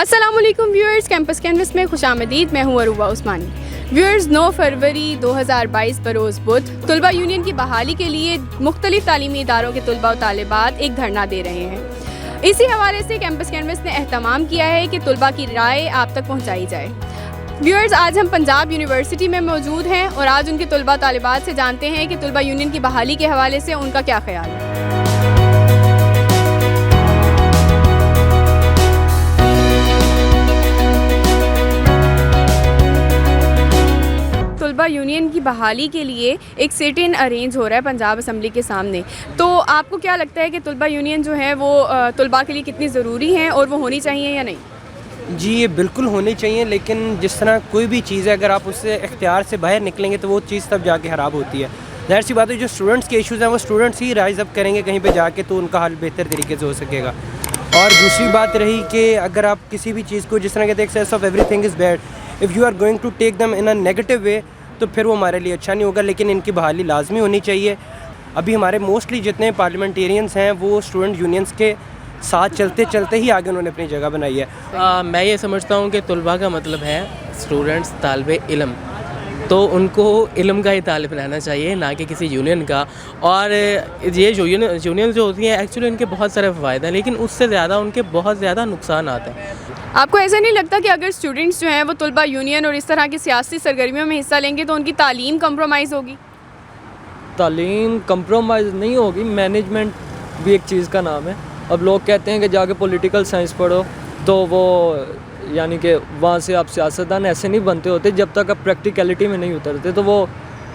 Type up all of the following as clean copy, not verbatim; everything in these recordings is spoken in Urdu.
السلام علیکم ویورز، کیمپس کینوس میں خوش آمدید. میں ہوں عروبہ عثمانی. ویورز، 9 فروری 2022 بروز بدھ طلبہ یونین کی بحالی کے لیے مختلف تعلیمی اداروں کے طلبہ و طالبات ایک دھرنا دے رہے ہیں. اسی حوالے سے کیمپس کینوس نے اہتمام کیا ہے کہ طلبہ کی رائے آپ تک پہنچائی جائے. ویورز، آج ہم پنجاب یونیورسٹی میں موجود ہیں اور آج ان کے طلبہ طالبات سے جانتے ہیں کہ طلبہ یونین کی بحالی کے حوالے سے ان کا کیا خیال ہے. طلبہ یونین کی بحالی کے لیے ایک سٹ ان ارینج ہو رہا ہے پنجاب اسمبلی کے سامنے. تو آپ کو کیا لگتا ہے کہ طلبہ یونین جو ہے وہ طلباء کے لیے کتنی ضروری ہیں اور وہ ہونی چاہیے یا نہیں؟ جی، یہ بالکل ہونی چاہیے، لیکن جس طرح کوئی بھی چیز ہے اگر آپ اس سے اختیار سے باہر نکلیں گے تو وہ چیز تب جا کے خراب ہوتی ہے. ظاہر سی بات ہے جو اسٹوڈنٹس کے ایشوز ہیں وہ اسٹوڈنٹس ہی رائز اپ کریں گے کہیں پہ جا کے تو ان کا حل بہتر طریقے سے ہو سکے گا. اور دوسری بات رہی کہ اگر آپ کسی بھی چیز کو جس طرح کہتے ہیں excess of everything is bad, if you are going to take them in a negative way تو پھر وہ ہمارے لیے اچھا نہیں ہوگا. لیکن ان کی بحالی لازمی ہونی چاہیے. ابھی ہمارے موسٹلی جتنے پارلیمنٹیرینس ہیں وہ اسٹوڈنٹ یونینس کے ساتھ چلتے چلتے ہی آگے انہوں نے اپنی جگہ بنائی ہے. میں یہ سمجھتا ہوں کہ طلباء کا مطلب ہے اسٹوڈنٹس، طالب علم، تو ان کو علم کا ہی طالب رہنا چاہیے، نہ کہ کسی یونین کا. اور یہ جو یونین جو ہوتی ہیں ایکچولی ان کے بہت سارے فوائد ہیں، لیکن اس سے زیادہ ان کے بہت زیادہ نقصانات ہیں. آپ کو ایسا نہیں لگتا کہ اگر اسٹوڈنٹس جو ہیں وہ طلبہ یونین اور اس طرح کی سیاسی سرگرمیوں میں حصہ لیں گے تو ان کی تعلیم کمپرومائز ہوگی؟ تعلیم کمپرومائز نہیں ہوگی، مینجمنٹ بھی ایک چیز کا نام ہے. اب لوگ کہتے ہیں کہ جا کے پولیٹیکل سائنس پڑھو تو وہ یعنی کہ وہاں سے آپ سیاستدان ایسے نہیں بنتے ہوتے جب تک آپ پریکٹیکلٹی میں نہیں اترتے، تو وہ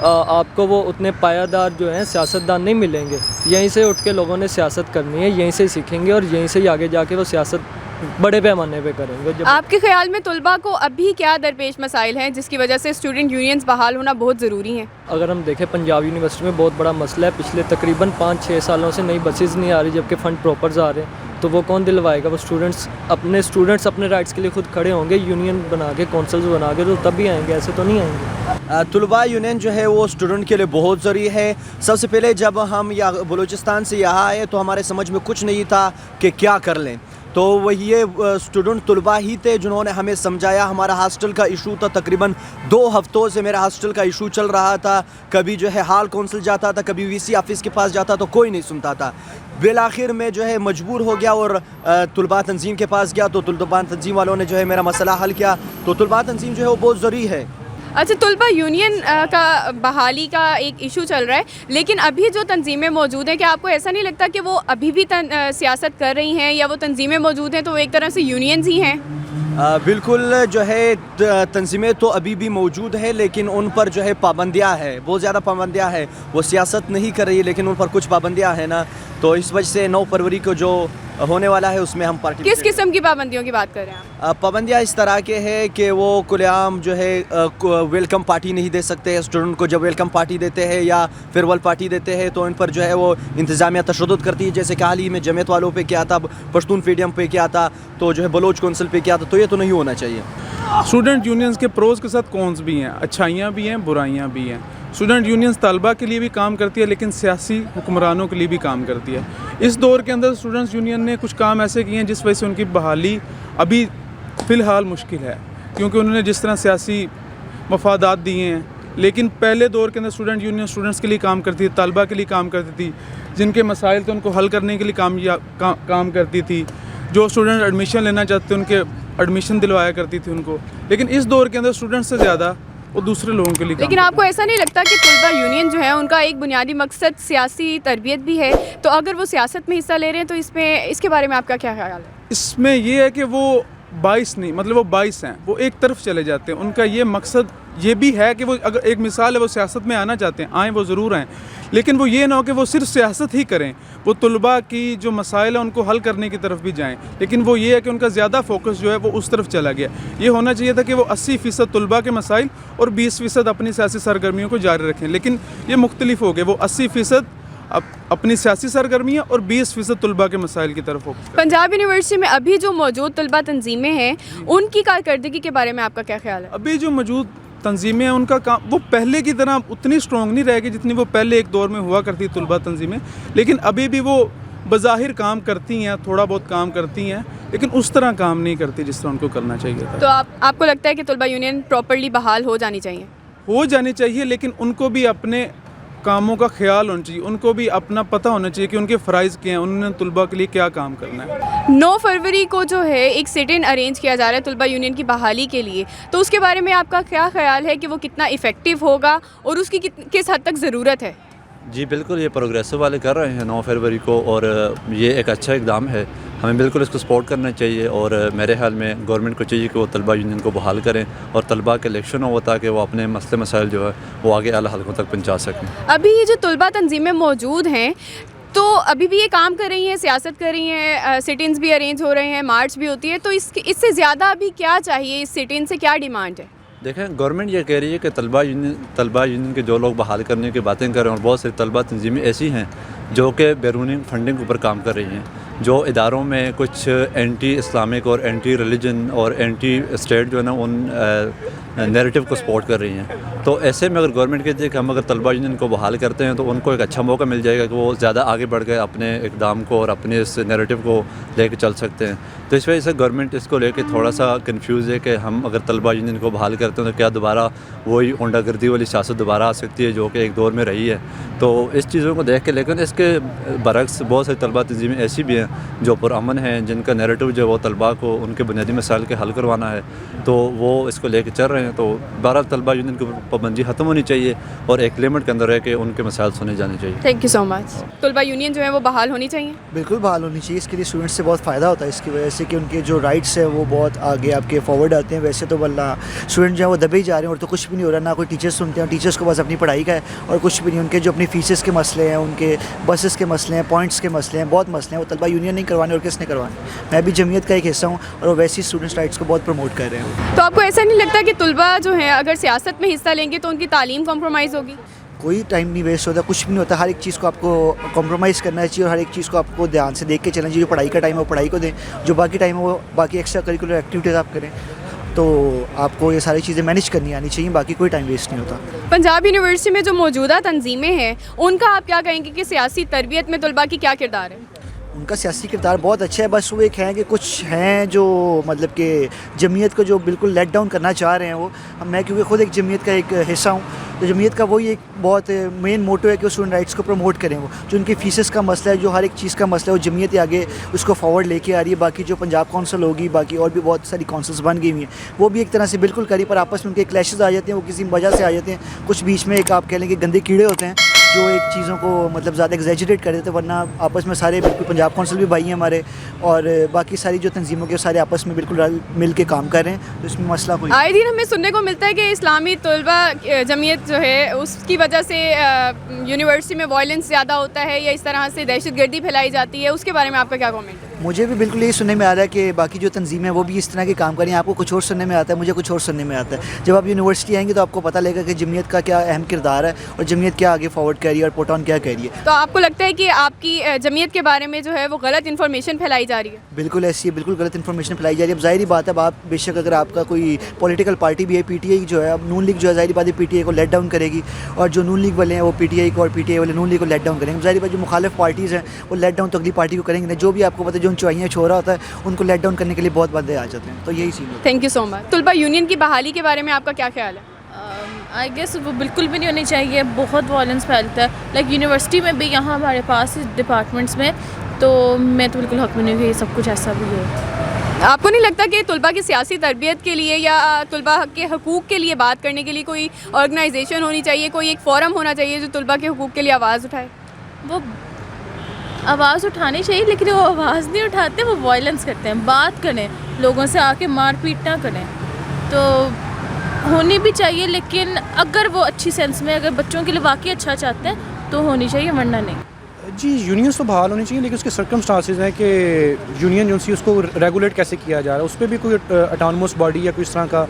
آپ کو وہ اتنے پایدار جو ہیں سیاستدان نہیں ملیں گے. یہیں سے اٹھ کے لوگوں نے سیاست کرنی ہے، یہیں سے ہی سیکھیں گے اور یہیں سے ہی آگے جا کے وہ سیاست بڑے پیمانے پہ کریں گے. آپ کے خیال میں طلباء کو ابھی کیا درپیش مسائل ہیں جس کی وجہ سے اسٹوڈنٹ یونینز بحال ہونا بہت ضروری ہیں؟ اگر ہم دیکھیں پنجاب یونیورسٹی میں بہت بڑا مسئلہ ہے، پچھلے تقریباً 5-6 سالوں سے نئی بسیز نہیں آ رہی جبکہ فنڈ پراپرز آ رہے ہیں. تو وہ کون دلوائے گا؟ وہ اسٹوڈنٹس اپنے رائٹس کے لیے خود کھڑے ہوں گے، یونین بنا کے، کونسلز بنا کے، تو تب ہی آئیں گے، ایسے تو نہیں آئیں گے. طلباء یونین جو ہے وہ اسٹوڈنٹ کے لیے بہت ضروری ہے. سب سے پہلے جب ہم بلوچستان سے یہاں آئے تو ہمارے سمجھ میں کچھ نہیں تھا کہ کیا کر لیں. تو وہ یہ اسٹوڈنٹ طلباء ہی تھے جنہوں نے ہمیں سمجھایا. ہمارا ہاسٹل کا ایشو تھا، تقریباً 2 ہفتوں سے میرا ہاسٹل کا ایشو چل رہا تھا. کبھی جو ہے ہال کونسل جاتا تھا، کبھی وی سی آفس کے پاس جاتا تو کوئی نہیں سنتا تھا. بالآخر میں جو ہے مجبور ہو گیا اور طلباء تنظیم کے پاس گیا تو طلباء تنظیم والوں نے جو ہے میرا مسئلہ حل کیا. تو طلباء تنظیم جو ہے وہ بہت ضروری ہے. اچھا، طلبہ یونین کا بحالی کا ایک ایشو چل رہا ہے، لیکن ابھی جو تنظیمیں موجود ہیں، کیا آپ کو ایسا نہیں لگتا کہ وہ ابھی بھی سیاست کر رہی ہیں، یا وہ تنظیمیں موجود ہیں تو وہ ایک طرح سے یونینز ہی ہیں؟ بالکل جو ہے تنظیمیں تو ابھی بھی موجود ہے، لیکن ان پر جو ہے پابندیاں ہے، بہت زیادہ پابندیاں ہے. وہ سیاست نہیں کر رہی لیکن ان پر کچھ پابندیاں ہیں نا. تو اس وجہ سے 9 فروری کو جو ہونے والا ہے اس میں ہم پارٹی. کس قسم کی پابندیوں کی بات کر رہے ہیں آپ؟ پابندیاں اس طرح کے ہے کہ وہ کھلے عام جو ہے ویلکم پارٹی نہیں دے سکتے. اسٹوڈنٹ کو جب ویلکم پارٹی دیتے ہیں یا فیئرویل پارٹی دیتے ہیں تو ان پر جو ہے وہ انتظامیہ تشدد کرتی ہے، جیسے کہ حال ہی میں جمعیت والوں پہ کیا تھا، پشتون فریڈم پہ کیا تھا، تو جو ہے بلوچ کونسل پہ کیا تھا. تو یہ تو نہیں ہونا چاہیے. اسٹوڈنٹ یونینز کے پروز کے ساتھ کونس بھی ہیں، اچھائیاں بھی ہیں، برائیاں بھی ہیں. اسٹوڈنٹ یونینز طلباء کے لیے بھی کام کرتی ہے لیکن سیاسی حکمرانوں کے لیے بھی کام کرتی ہے. اس دور کے اندر اسٹوڈنٹس یونین نے کچھ کام ایسے کیے ہیں جس وجہ سے ان کی بحالی ابھی فی الحال مشکل ہے، کیونکہ انہوں نے جس طرح سیاسی مفادات دیے ہیں. لیکن پہلے دور کے اندر اسٹوڈنٹ یونین اسٹوڈنٹس کے لیے کام کرتی تھی، طلباء کے لیے کام کرتی تھی. جن کے مسائل تھے ان کو حل کرنے کے لیے کام کرتی تھی. جو اسٹوڈنٹ ایڈمیشن لینا چاہتے تھے ان کے ایڈمیشن دلوایا کرتی تھی ان کو. لیکن اس دور کے اندر اسٹوڈنٹ سے زیادہ وہ دوسرے لوگوں کے لیے. لیکن آپ کو ایسا نہیں لگتا کہ طلبہ یونین جو ہے ان کا ایک بنیادی مقصد سیاسی تربیت بھی ہے؟ تو اگر وہ سیاست میں حصہ لے رہے ہیں تو اس کے بارے میں آپ کا کیا خیال ہے؟ اس میں یہ ہے کہ وہ باعث نہیں، مطلب وہ باعث ہیں، وہ ایک طرف چلے جاتے ہیں. ان کا یہ مقصد یہ بھی ہے کہ وہ اگر ایک مثال ہے وہ سیاست میں آنا چاہتے ہیں، آئیں، وہ ضرور آئیں، لیکن وہ یہ نہ ہو کہ وہ صرف سیاست ہی کریں. وہ طلباء کی جو مسائل ہیں ان کو حل کرنے کی طرف بھی جائیں. لیکن وہ یہ ہے کہ ان کا زیادہ فوکس جو ہے وہ اس طرف چلا گیا. یہ ہونا چاہیے تھا کہ وہ 80% طلباء کے مسائل اور 20% اپنی سیاسی سرگرمیوں کو جاری رکھیں. لیکن یہ مختلف ہو گئے، وہ 80% اپنی سیاسی سرگرمیاں اور 20% طلباء کے مسائل کی طرف ہوگا. پنجاب یونیورسٹی میں ابھی جو موجود طلباء تنظیمیں ہیں ان کی کارکردگی کے بارے میں آپ کا کیا خیال ہے؟ ابھی جو موجود تنظیمیں ہیں ان کا کام وہ پہلے کی طرح اتنی اسٹرانگ نہیں رہے گی جتنی وہ پہلے ایک دور میں ہوا کرتی طلباء تنظیمیں. لیکن ابھی بھی وہ بظاہر کام کرتی ہیں, تھوڑا بہت کام کرتی ہیں, لیکن اس طرح کام نہیں کرتی جس طرح ان کو کرنا چاہیے تھا. تو آپ کو لگتا ہے کہ طلبہ یونین پراپرلی بحال ہو جانی چاہیے؟ ہو جانی چاہیے, لیکن ان کو بھی اپنے کاموں کا خیال ہونا چاہیے, ان کو بھی اپنا پتہ ہونا چاہیے کہ ان کے فرائض کیا ہیں, انہوں نے طلباء کے لیے کیا کام کرنا ہے. 9 فروری کو جو ہے ایک سٹ ان ارینج کیا جا رہا ہے طلبہ یونین کی بحالی کے لیے, تو اس کے بارے میں آپ کا کیا خیال ہے کہ وہ کتنا افیکٹو ہوگا اور اس کی کس حد تک ضرورت ہے؟ جی بالکل, یہ پروگریسو والے کر رہے ہیں 9 فروری کو, اور یہ ایک اچھا اقدام ہے, ہمیں بالکل اس کو سپورٹ کرنا چاہیے. اور میرے خیال میں گورنمنٹ کو چاہیے کہ وہ طلبہ یونین کو بحال کریں اور طلباء کے الیکشن ہو تاکہ وہ اپنے مسئلے مسائل جو ہے وہ آگے اعلیٰ حلقوں تک پہنچا سکیں. ابھی یہ جو طلبہ تنظیمیں موجود ہیں تو ابھی بھی یہ کام کر رہی ہیں, سیاست کر رہی ہیں, سٹ انز بھی ارینج ہو رہے ہیں, مارچ بھی ہوتی ہے, تو اس سے زیادہ ابھی کیا چاہیے؟ اس سٹ ان سے کیا ڈیمانڈ ہے؟ دیکھیں, گورنمنٹ یہ کہہ رہی ہے کہ طلبہ یونین کے جو لوگ بحال کرنے کی باتیں کر رہے ہیں, اور بہت ساری طلبہ تنظیمیں ایسی ہیں جو کہ بیرونی فنڈنگ کے اوپر کام کر رہی ہیں, جو اداروں میں کچھ اینٹی اسلامک اور اینٹی ریلیجن اور اینٹی اسٹیٹ جو ہے نا ان نیریٹو کو سپورٹ کر رہی ہیں. تو ایسے میں اگر گورنمنٹ کہتی ہے کہ ہم اگر طلبہ یونین کو بحال کرتے ہیں تو ان کو ایک اچھا موقع مل جائے گا کہ وہ زیادہ آگے بڑھ کے اپنے اقدام کو اور اپنے اس نیریٹو کو لے کے چل سکتے ہیں. تو اس وجہ سے گورنمنٹ اس کو لے کے تھوڑا سا کنفیوز ہے کہ ہم اگر طلبہ یونین کو بحال کرتے ہیں تو کیا دوبارہ وہی اونڈا گردی والی سیاست دوبارہ آ سکتی ہے جو کہ ایک دور میں رہی ہے. تو اس چیزوں کو دیکھ کے, لیکن اس کے برعکس بہت ساری طلبہ تنظیمیں ایسی بھی ہیں جو پرامن ہیں, جن کا نیریٹو جو ہے وہ طلباء کو ان کے بنیادی مسائل کے حل کروانا ہے, تو وہ اس کو لے کے چل رہے ہیں. تو 12 طلبہ یونین کی پابندی ختم ہونی چاہیے اور ایک لمٹ کے اندر رہ کے ان کے مسائل سنے جانے چاہیے. تھینک یو سو مچ. طلبہ یونین جو ہے وہ بحال ہونی چاہیے؟ بالکل بحال ہونی چاہیے. اس کے لیے اسٹوڈنٹس سے بہت فائدہ ہوتا ہے اس کی وجہ سے کہ ان کے جو رائٹس ہیں وہ بہت آگے آپ کے فارورڈ آتے ہیں. ویسے تو واللہ اسٹوڈنٹ جو ہے وہ دبے ہی جا رہے ہیں اور تو کچھ بھی نہیں ہو رہا, نہ کوئی ٹیچرس سنتے ہیں, ٹیچرس کو بس اپنی پڑھائی کا ہے اور کچھ بھی نہیں. ان کے جو اپنی فیسز کے مسئلے ہیں, ان کے بسز کے مسئلے ہیں, پوائنٹس کے مسئلے ہیں, بہت مسئلے ہیں, وہ طلبہ یونین نہیں کروانے اور کس نے کروانے. میں بھی جمعیت کا ایک حصہ ہوں اور وہ ویسی اسٹوڈنٹس رائٹس کو بہت پروموٹ کر رہے ہیں. تو آپ کو ایسا نہیں لگتا کہ طلبہ جو ہیں اگر سیاست میں حصہ لیں گے تو ان کی تعلیم کمپرومائز ہوگی؟ کوئی ٹائم نہیں ویسٹ ہوتا, کچھ بھی نہیں ہوتا. ہر ایک چیز کو آپ کو کمپرومائز کرنا چاہیے اور ہر ایک چیز کو آپ کو دھیان سے دیکھ کے چلنا چاہیے. جو پڑھائی کا ٹائم ہے وہ پڑھائی کو دیں, جو باقی ٹائم ہے وہ باقی ایکسٹرا کریکولر ایکٹیویٹیز آپ کریں. تو آپ کو یہ ساری چیزیں مینیج کرنی آنی چاہیے, باقی کوئی ٹائم ویسٹ نہیں ہوتا. پنجاب یونیورسٹی میں جو موجودہ تنظیمیں ہیں ان کا آپ کیا کہیں گے کہ سیاسی تربیت میں طلباء کی کیا کردار ہے؟ ان کا سیاسی کردار بہت اچھا ہے, بس وہ ایک ہے کہ کچھ ہیں جو مطلب کہ جمعیت کو جو بالکل لیٹ ڈاؤن کرنا چاہ رہے ہیں. وہ میں کیونکہ خود ایک جمعیت کا ایک حصہ ہوں, تو جمعیت کا وہی ایک بہت مین موٹو ہے کہ اسٹوڈنٹ رائٹس کو پروموٹ کریں. وہ جو ان کی فیسز کا مسئلہ ہے, جو ہر ایک چیز کا مسئلہ ہے, وہ جمعیت ہی آگے اس کو فارورڈ لے کے آ رہی ہے. باقی جو پنجاب کونسل ہوگی, باقی اور بھی بہت ساری کونسلز بن گئی ہوئی ہیں, وہ بھی ایک طرح سے بالکل کری, پر آپس میں ان کے کلیشز آ جاتے ہیں, وہ کسی وجہ سے آ جاتے ہیں. کچھ بیچ میں ایک آپ کہہ لیں کہ گندے کیڑے ہوتے ہیں جو ایک چیزوں کو مطلب زیادہ ایگزیجریٹ کر دیتے ہیں, ورنہ آپس میں سارے بالکل پنجاب کونسل بھی بھائی ہیں ہمارے, اور باقی ساری جو تنظیموں کے سارے آپس میں بالکل مل کے کام کر رہے ہیں. تو اس میں مسئلہ کوئی آئے دن ہمیں سننے کو ملتا ہے کہ اسلامی طلبہ جمعیت جو ہے اس کی وجہ سے یونیورسٹی میں وائلنس زیادہ ہوتا ہے یا اس طرح سے دہشت گردی پھیلائی جاتی ہے, اس کے بارے میں آپ کا کیا کامنٹ ہے؟ مجھے بھی بالکل یہی سننے میں آ رہا ہے کہ باقی جو تنظیمیں وہ بھی اس طرح کے کام کریں. آپ کو کچھ اور سننے میں آتا ہے, مجھے کچھ اور سننے میں آتا ہے. جب آپ یونیورسٹی آئیں گے تو آپ کو پتہ لگے گا کہ جمعیت کا کیا اہم کردار ہے اور جمعیت کیا آگے فارورڈ کر رہی ہے اور پوٹ آن کیا کر رہی ہے. تو آپ کو لگتا ہے کہ آپ کی جمعیت کے بارے میں جو ہے وہ غلط انفارمیشن پھیلائی جا رہی ہے؟ بالکل ایسی ہے, بالکل غلط انفارمیشن پھیلائی جا رہی ہے. اب ظاہری بات ہے, اب آپ بے شک اگر آپ کا کوئی پولیٹیکل پارٹی بھی ہے, پی ٹی آئی جو ہے, اب نون لیگ جو ہے ظاہری بات ہے پی ٹی آئی کو لیٹ ڈاؤن کرے گی, اور جو نون لیگ والے ہیں وہ پی ٹی آئی کو, اور پی ٹی آئی والے نون لیگ کو لیٹ ڈاؤن کریں گے. ظاہری بات جو مخالف پارٹیز ہیں وہ لیٹ ڈاؤن تو اگلی پارٹی کو کریں گے. جو بھی آپ کو پتہ ہے جو ان چوائیاں چھوڑ رہا ہوتا ہے ان کو لیٹ ڈاؤن کرنے کے لیے بہت بندے آ جاتے ہیں. تو یہی سین ہے. تھینک یو سو مچ. طلبہ یونین کی بحالی کے بارے میں آپ کا کیا خیال ہے؟ آئی گیس وہ بالکل بھی نہیں ہونی چاہیے. بہت وائلنس پھیلتا ہے, لائک یونیورسٹی میں بھی, یہاں ہمارے پاس ڈپارٹمنٹس میں, تو میں تو بالکل حق میں نہیں کہ یہ سب کچھ ایسا بھی ہو. آپ کو نہیں لگتا کہ طلباء کی سیاسی تربیت کے لیے یا طلباء کے حقوق کے لیے بات کرنے کے لیے کوئی آرگنائزیشن ہونی چاہیے, کوئی ایک فورم ہونا چاہیے جو طلباء کے حقوق کے لیے آواز اٹھائے؟ وہ آواز اٹھانی چاہیے, لیکن وہ آواز نہیں اٹھاتے, وہ وائلنس کرتے ہیں. بات کریں, لوگوں سے آ کے مار پیٹ نہ کریں. تو ہونی بھی چاہیے, لیکن اگر وہ اچھی سینس میں, اگر بچوں کے لیے واقعی اچھا چاہتے ہیں تو ہونی چاہیے, ورنہ نہیں. جی یونینس تو بحال ہونی چاہیے, لیکن اس کے سرکمسٹانسز ہیں کہ یونین جو سی اس کو ریگولیٹ کیسے کیا جا رہا ہے, اس پہ بھی کوئی اٹانومس باڈی یا کوئی اس طرح کا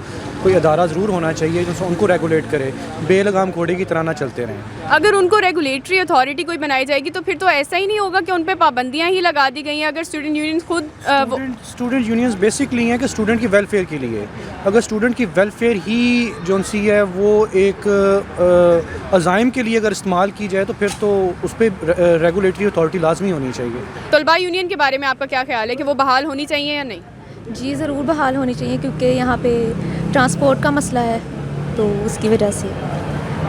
کوئی ادارہ ضرور ہونا چاہیے جو ان کو ریگولیٹ کرے, بے لگام گھوڑے کی طرح نہ چلتے رہیں. اگر ان کو ریگولیٹری اتھارٹی کوئی بنائی جائے گی تو پھر تو ایسا ہی نہیں ہوگا کہ ان پہ پابندیاں ہی لگا دی گئی ہیں. اگر اسٹوڈنٹ یونینز خود اسٹوڈنٹ یونینز بیسکلی ہیں کہ اسٹوڈنٹ کی ویلفیئر کے لیے, اگر اسٹوڈنٹ کی ویلفیئر ہی جو سی ہے وہ ایک عزائم کے لیے اگر استعمال کی جائے تو پھر تو اس پہ ریگولیٹری اتھارٹی لازمی ہونی چاہیے. طلباء یونین کے بارے میں آپ کا کیا خیال ہے کہ وہ بحال ہونی چاہیے یا نہیں؟ جی ضرور بحال ہونی چاہیے, کیونکہ یہاں پہ ٹرانسپورٹ کا مسئلہ ہے تو اس کی وجہ سے.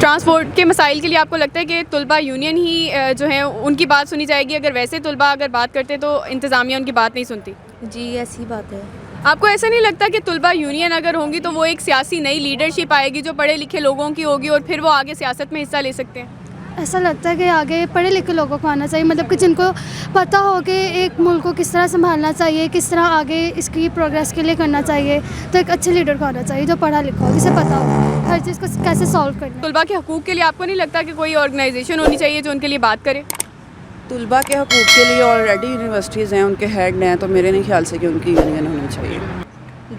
ٹرانسپورٹ کے مسائل کے لیے آپ کو لگتا ہے کہ طلباء یونین ہی جو ہے ان کی بات سنی جائے گی؟ اگر ویسے طلباء اگر بات کرتے تو انتظامیہ ان کی بات نہیں سنتی. جی ایسی بات ہے. آپ کو ایسا نہیں لگتا کہ طلباء یونین اگر ہوں گی تو وہ ایک سیاسی نئی لیڈرشپ آئے گی جو پڑھے لکھے لوگوں کی ہوگی اور پھر وہ آگے سیاست میں حصہ لے سکتے ہیں؟ ایسا لگتا ہے کہ آگے پڑھے لکھے لوگوں کو آنا چاہیے, مطلب کہ جن کو پتہ ہو کہ ایک ملک کو کس طرح سنبھالنا چاہیے, کس طرح آگے اس کی پروگریس کے لیے کرنا چاہیے. تو ایک اچھے لیڈر کو آنا چاہیے جو پڑھا لکھا ہو, جسے پتہ ہو ہر چیز کو کیسے سالو کرنا. طلباء کے حقوق کے لیے آپ کو نہیں لگتا کہ کوئی آرگنائزیشن ہونی چاہیے جو ان کے لیے بات کرے؟ طلباء کے حقوق کے لیے آلریڈی یونیورسٹیز ہیں, ان کے ہیڈ ہیں, تو میرے نہیں خیال سے کہ ان کی یونین ہونی چاہیے.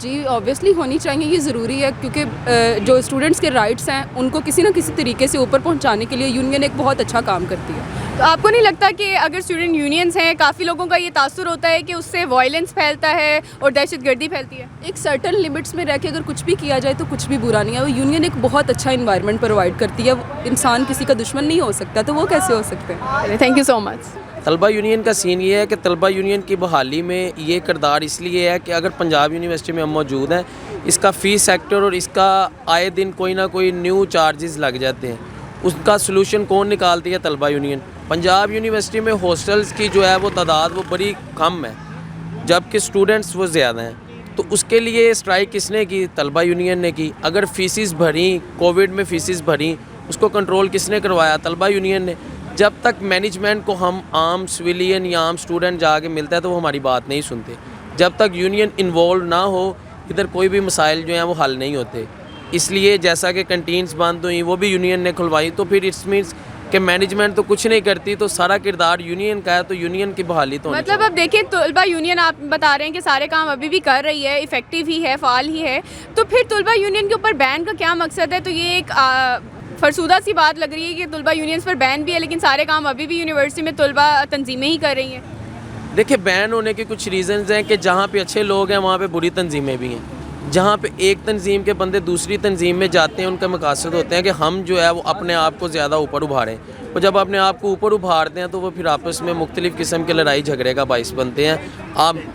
جی اوبیسلی ہونی چاہیے, یہ ضروری ہے کیونکہ جو اسٹوڈنٹس کے رائٹس ہیں ان کو کسی نہ کسی طریقے سے اوپر پہنچانے کے لیے یونین ایک بہت اچھا کام کرتی ہے. تو آپ کو نہیں لگتا کہ اگر اسٹوڈنٹ یونینز ہیں, کافی لوگوں کا یہ تاثر ہوتا ہے کہ اس سے وائلنس پھیلتا ہے اور دہشت گردی پھیلتی ہے؟ ایک سرٹن لمٹس میں رہ کے اگر کچھ بھی کیا جائے تو کچھ بھی برا نہیں ہے. وہ یونین ایک بہت اچھا انوائرمنٹ پرووائڈ کرتی ہے, انسان کسی کا دشمن نہیں ہو سکتا, تو وہ کیسے ہو سکتے ہیں؟ تھینک یو سو مچ. طلبہ یونین کا سین یہ ہے کہ طلبہ یونین کی بحالی میں یہ کردار اس لیے ہے کہ اگر پنجاب یونیورسٹی میں ہم موجود ہیں, اس کا فی سیکٹر اور اس کا آئے دن کوئی نہ کوئی نیو چارجز لگ جاتے ہیں, اس کا سلوشن کون نکالتی ہے؟ طلبہ یونین. پنجاب یونیورسٹی میں ہاسٹلس کی جو ہے وہ تعداد وہ بڑی کم ہے جبکہ اسٹوڈنٹس وہ زیادہ ہیں, تو اس کے لیے اسٹرائک کس نے کی؟ طلبہ یونین نے کی. اگر فیسز بھریں, کووڈ میں فیسز بھریں, اس کو کنٹرول کس نے کروایا؟ طلبہ یونین نے. جب تک مینجمنٹ کو ہم عام سویلین یا عام اسٹوڈنٹ جا کے ملتا ہے تو وہ ہماری بات نہیں سنتے. جب تک یونین انوالو نہ ہو ادھر کوئی بھی مسائل جو ہیں وہ حل نہیں ہوتے. اس لیے جیسا کہ کنٹینز بند ہوئیں وہ بھی یونین نے کھلوائی, تو پھر اٹس مینس کہ مینجمنٹ تو کچھ نہیں کرتی, تو سارا کردار یونین کا ہے, تو یونین کی بحالی تو مطلب اب دیکھیں طلبہ یونین آپ بتا رہے ہیں کہ سارے کام ابھی بھی کر رہی ہے, افیکٹو ہی ہے, فعال ہی ہے, تو پھر طلبہ یونین کے اوپر بین کا کیا مقصد ہے؟ تو یہ ایک فرسودہ سی بات لگ رہی ہے کہ طلبہ یونینز پر بین بھی ہے لیکن سارے کام ابھی بھی یونیورسٹی میں طلبہ تنظیمیں ہی کر رہی ہیں. دیکھیں بین ہونے کے کچھ ریزنز ہیں کہ جہاں پہ اچھے لوگ ہیں وہاں پہ بری تنظیمیں بھی ہیں. جہاں پہ ایک تنظیم کے بندے دوسری تنظیم میں جاتے ہیں ان کا مقاصد ہوتے ہیں کہ ہم جو ہے وہ اپنے آپ کو زیادہ اوپر ابھاریں, اور جب اپنے آپ کو اوپر ابھارتے ہیں تو وہ پھر آپس میں مختلف قسم کے لڑائی جھگڑے کا باعث بنتے ہیں.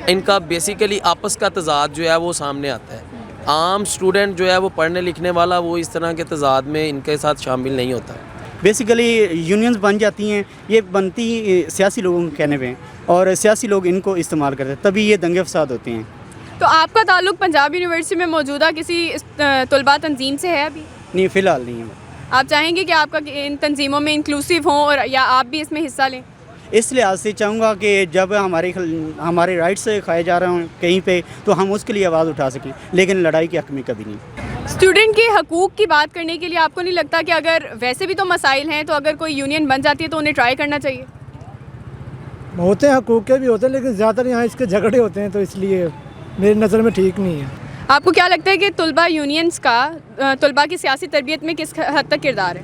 ان کا بیسیکلی آپس کا تضاد جو ہے وہ سامنے آتا ہے. عام اسٹوڈنٹ جو ہے وہ پڑھنے لکھنے والا وہ اس طرح کے تضاد میں ان کے ساتھ شامل نہیں ہوتا. بیسیکلی یونینز بن جاتی ہیں, یہ بنتی سیاسی لوگوں کے کہنے پہ ہیں اور سیاسی لوگ ان کو استعمال کرتے ہیں, تبھی یہ دنگے فساد ہوتے ہیں. تو آپ کا تعلق پنجاب یونیورسٹی میں موجودہ کسی طلباء تنظیم سے ہے ابھی؟ نہیں فی الحال نہیں ہے. آپ چاہیں گے کہ آپ کا ان تنظیموں میں انکلوسیو ہوں اور یا آپ بھی اس میں حصہ لیں؟ اس لحاظ سے چاہوں گا کہ جب ہمارے رائٹس کھائے جا رہے ہوں کہیں پہ تو ہم اس کے لیے آواز اٹھا سکیں, لیکن لڑائی کے حق میں کبھی نہیں. اسٹوڈنٹ کے حقوق کی بات کرنے کے لیے آپ کو نہیں لگتا کہ اگر ویسے بھی تو مسائل ہیں تو اگر کوئی یونین بن جاتی ہے تو انہیں ٹرائی کرنا چاہیے؟ ہوتے ہیں, حقوق کے بھی ہوتے ہیں, لیکن زیادہ تر یہاں اس کے جھگڑے ہوتے ہیں, تو اس لیے میری نظر میں ٹھیک نہیں ہے. آپ کو کیا لگتا ہے کہ طلباء یونینز کا طلباء کی سیاسی تربیت میں کس حد تک کردار ہے؟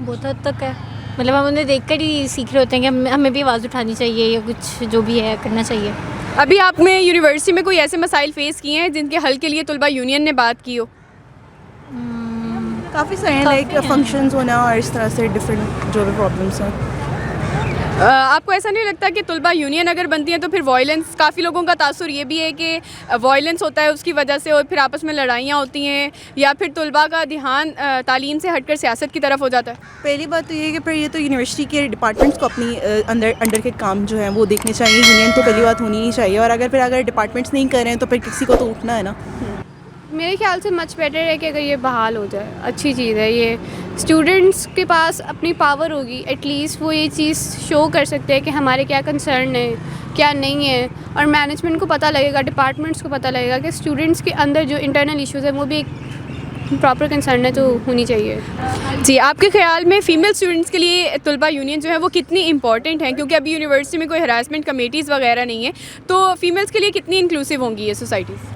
بہت حد تک ہے, مطلب ہم انہیں دیکھ کر ہی سیکھ رہے ہوتے ہیں کہ ہمیں بھی آواز اٹھانی چاہیے یا کچھ جو بھی ہے کرنا چاہیے. ابھی آپ نے یونیورسٹی میں کوئی ایسے مسائل فیس کیے ہیں جن کے حل کے لیے طلباء یونین نے بات کی ہو؟ کافی سارے ہیں, لائک فنکشنز ہونا اور اس طرح سے ڈفرینٹ جو بھی پرابلمس ہیں. آپ کو ایسا نہیں لگتا کہ طلباء یونین اگر بنتی ہیں تو پھر وائلنس, کافی لوگوں کا تاثر یہ بھی ہے کہ وائلنس ہوتا ہے اس کی وجہ سے, اور پھر آپس میں لڑائیاں ہوتی ہیں, یا پھر طلباء کا دھیان تعلیم سے ہٹ کر سیاست کی طرف ہو جاتا ہے؟ پہلی بات تو یہ ہے کہ پھر یہ تو یونیورسٹی کے ڈپارٹمنٹس کو اپنی انڈر کے کام جو ہیں وہ دیکھنے چاہیے. یونین تو پہلی بات ہونی ہی چاہیے, اور اگر ڈپارٹمنٹس نہیں کر رہے ہیں تو پھر کسی کو تو اٹھنا ہے نا. میرے خیال سے مچ بیٹر ہے کہ اگر یہ بحال ہو جائے, اچھی چیز ہے. یہ اسٹوڈنٹس کے پاس اپنی پاور ہوگی, ایٹ لیسٹ وہ یہ چیز شو کر سکتے ہیں کہ ہمارے کیا کنسرن ہے کیا نہیں ہے, اور مینجمنٹ کو پتہ لگے گا, ڈپارٹمنٹس کو پتہ لگے گا کہ اسٹوڈنٹس کے اندر جو انٹرنل ایشوز ہیں وہ بھی ایک پراپر کنسرن ہے جو ہونی چاہیے. جی آپ کے خیال میں فیمیل اسٹوڈنٹس کے لیے طلباء یونین جو ہے وہ کتنی امپورٹنٹ ہیں, کیونکہ ابھی یونیورسٹی میں کوئی ہراسمنٹ کمیٹیز وغیرہ نہیں ہے, تو فیمیلس کے لیے کتنی انکلوسیو ہوں گی یہ سوسائٹیز؟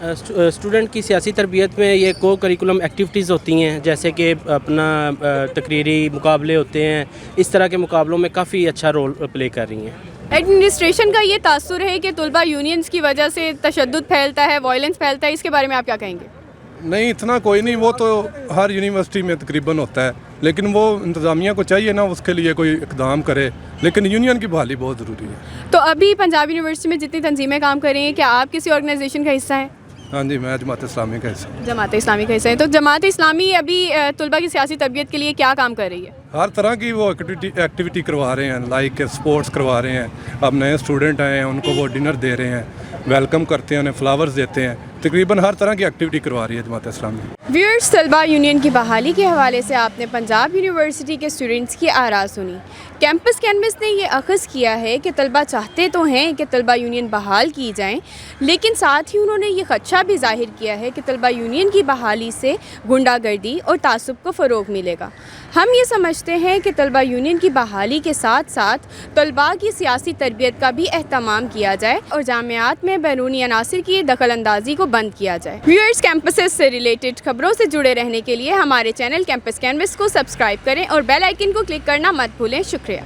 اسٹوڈنٹ کی سیاسی تربیت میں یہ کو کریکولم ایکٹیویٹیز ہوتی ہیں، جیسے کہ اپنا تقریری مقابلے ہوتے ہیں، اس طرح کے مقابلوں میں کافی اچھا رول پلے کر رہی ہیں۔ ایڈمنسٹریشن کا یہ تاثر ہے کہ طلبہ یونینز کی وجہ سے تشدد پھیلتا ہے، وائلنس پھیلتا ہے، اس کے بارے میں آپ کیا کہیں گے؟ نہیں، اتنا کوئی نہیں، وہ تو ہر یونیورسٹی میں تقریباً ہوتا ہے، لیکن وہ انتظامیہ کو چاہیے نا اس کے لیے کوئی اقدام کرے، لیکن یونین کی بحالی بہت ضروری ہے۔ تو ابھی پنجاب یونیورسٹی میں جتنی تنظیمیں کام کر رہی ہیں، کیا آپ کسی آرگنائزیشن کا حصہ ہیں؟ ہاں جی، میں جماعت اسلامی کا حصہ ہوں۔ جماعت اسلامی کا حصہ ہے، تو جماعت اسلامی ابھی طلبہ کی سیاسی تربیت کے لیے کیا کام کر رہی ہے؟ ہر طرح کی وہ ایکٹیویٹی کروا رہے ہیں، لائک اسپورٹس کروا رہے ہیں، اب نئے اسٹوڈنٹ آئے ہیں ان کو وہ ڈنر دے رہے ہیں، ویلکم کرتے ہیں، انہیں فلاورز دیتے ہیں، تقریباً ہر طرح کی ایکٹیویٹی کروا رہی ہے جماعت اسلامی۔ ویورز، طلبہ یونین کی بحالی کے حوالے سے آپ نے پنجاب یونیورسٹی کے اسٹوڈنٹس کی آراء سنی۔ کیمپس کینوس نے یہ اخذ کیا ہے کہ طلبہ چاہتے تو ہیں کہ طلبہ یونین بحال کی جائیں، لیکن ساتھ ہی انہوں نے یہ خدشہ بھی ظاہر کیا ہے کہ طلبہ یونین کی بحالی سے غنڈہ گردی اور تعصب کو فروغ ملے گا۔ ہم یہ سمجھتے ہیں کہ طلبہ یونین کی بحالی کے ساتھ ساتھ طلباء کی سیاسی تربیت کا بھی اہتمام کیا جائے اور جامعات میں بیرونی عناصر کی دخل اندازی کو بند کیا جائے۔ ویورز، کیمپسز سے ریلیٹڈ خبروں سے جڑے رہنے کے لیے ہمارے چینل کیمپس کینوس کو سبسکرائب کریں اور بیل آئیکن کو کلک کرنا مت بھولیں۔ شکریہ۔